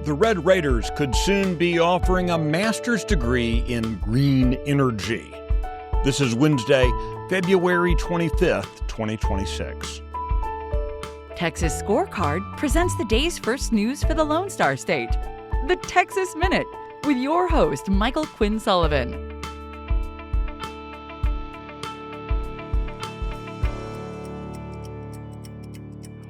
The Red Raiders could soon be offering a master's degree in green energy. This is Wednesday, February 25th, 2026. Texas Scorecard presents the day's first news for the Lone Star State. The Texas Minute, with your host, Michael Quinn Sullivan.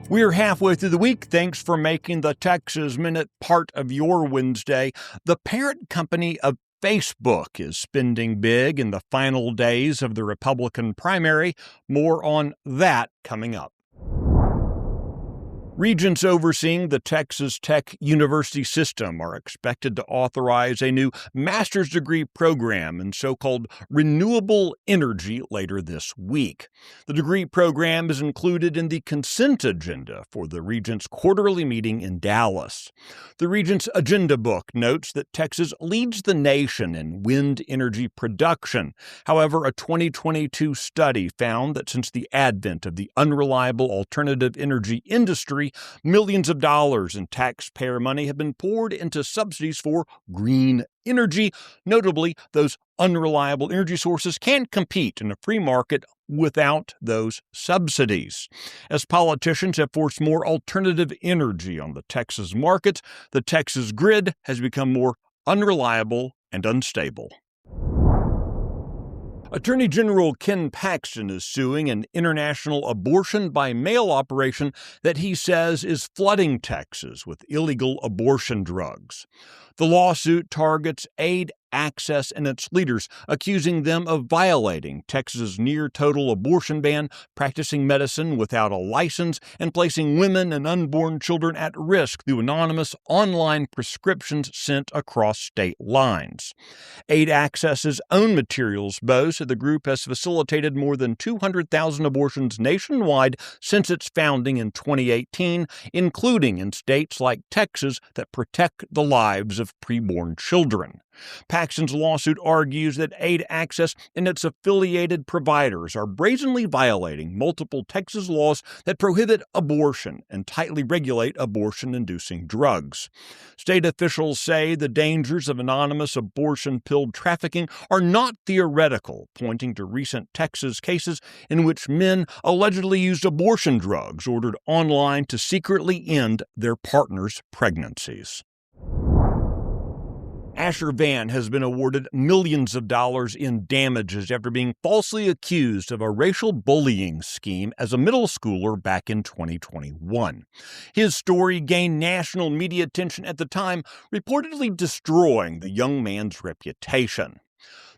We're halfway through the week. Thanks for making the Texas Minute part of your Wednesday. The parent company of Facebook is spending big in the final days of the Republican primary. More on that coming up. Regents overseeing the Texas Tech University system are expected to authorize a new master's degree program in so-called renewable energy later this week. The degree program is included in the consent agenda for the Regents' quarterly meeting in Dallas. The Regents' agenda book notes that Texas leads the nation in wind energy production. However, a 2022 study found that since the advent of the unreliable alternative energy industry, millions of dollars in taxpayer money have been poured into subsidies for green energy. Notably, those unreliable energy sources can't compete in a free market without those subsidies. As politicians have forced more alternative energy on the Texas market, the Texas grid has become more unreliable and unstable. Attorney General Ken Paxton is suing an international abortion-by-mail operation that he says is flooding Texas with illegal abortion drugs. The lawsuit targets Aid Access and its leaders, accusing them of violating Texas's near-total abortion ban, practicing medicine without a license, and placing women and unborn children at risk through anonymous online prescriptions sent across state lines. Aid Access's own materials boast that the group has facilitated more than 200,000 abortions nationwide since its founding in 2018, including in states like Texas that protect the lives of preborn children. Paxton's lawsuit argues that Aid Access and its affiliated providers are brazenly violating multiple Texas laws that prohibit abortion and tightly regulate abortion-inducing drugs. State officials say the dangers of anonymous abortion pill trafficking are not theoretical, pointing to recent Texas cases in which men allegedly used abortion drugs ordered online to secretly end their partners' pregnancies. Asher Vann has been awarded millions of dollars in damages after being falsely accused of a racial bullying scheme as a middle schooler back in 2021. His story gained national media attention at the time, reportedly destroying the young man's reputation.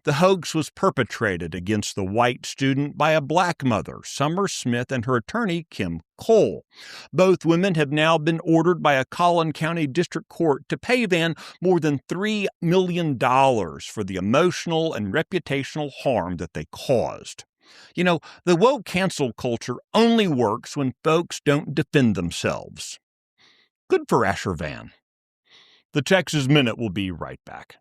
The hoax was perpetrated against the white student by a black mother, Summer Smith, and her attorney, Kim Cole. Both women have now been ordered by a Collin County District Court to pay Vann more than $3 million for the emotional and reputational harm that they caused. You know, the woke cancel culture only works when folks don't defend themselves. Good for Asher Vann. The Texas Minute will be right back.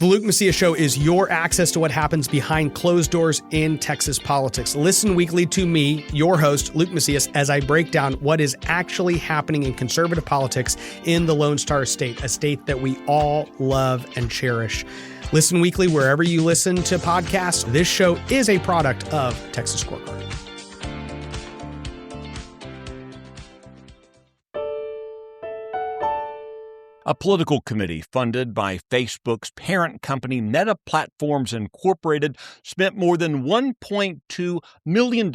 The Luke Macias Show is your access to what happens behind closed doors in Texas politics. Listen weekly to me, your host, Luke Macias, as I break down what is actually happening in conservative politics in the Lone Star State, a state that we all love and cherish. Listen weekly wherever you listen to podcasts. This show is a product of Texas Scorecard. A political committee funded by Facebook's parent company Meta Platforms Incorporated spent more than $1.2 million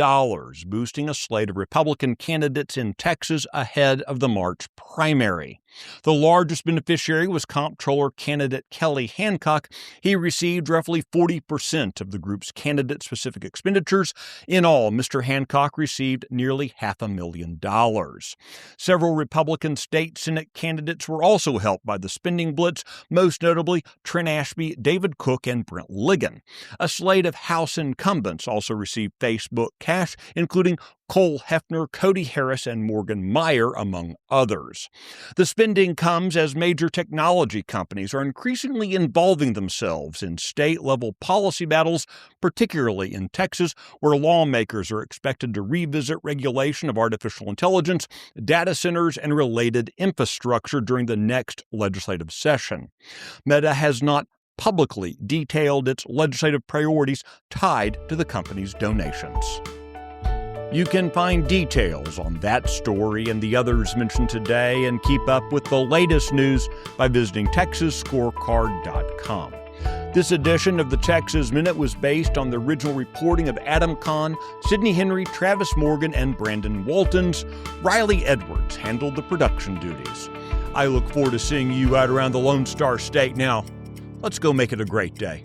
boosting a slate of Republican candidates in Texas ahead of the March primary. The largest beneficiary was comptroller candidate Kelly Hancock. He received roughly 40% of the group's candidate-specific expenditures. In all, Mr. Hancock received nearly $500,000. Several Republican state Senate candidates were also helped by the spending blitz, most notably Trent Ashby, David Cook, and Brent Ligon. A slate of House incumbents also received Facebook cash, including Cole Hefner, Cody Harris, and Morgan Meyer, among others. The spending comes as major technology companies are increasingly involving themselves in state-level policy battles, particularly in Texas, where lawmakers are expected to revisit regulation of artificial intelligence, data centers, and related infrastructure during the next legislative session. Meta has not publicly detailed its legislative priorities tied to the company's donations. You can find details on that story and the others mentioned today and keep up with the latest news by visiting TexasScorecard.com. This edition of the Texas Minute was based on the original reporting of Adam Kahn, Sidney Henry, Travis Morgan, and Brandon Waltons. Riley Edwards handled the production duties. I look forward to seeing you out around the Lone Star State. Now, let's go make it a great day.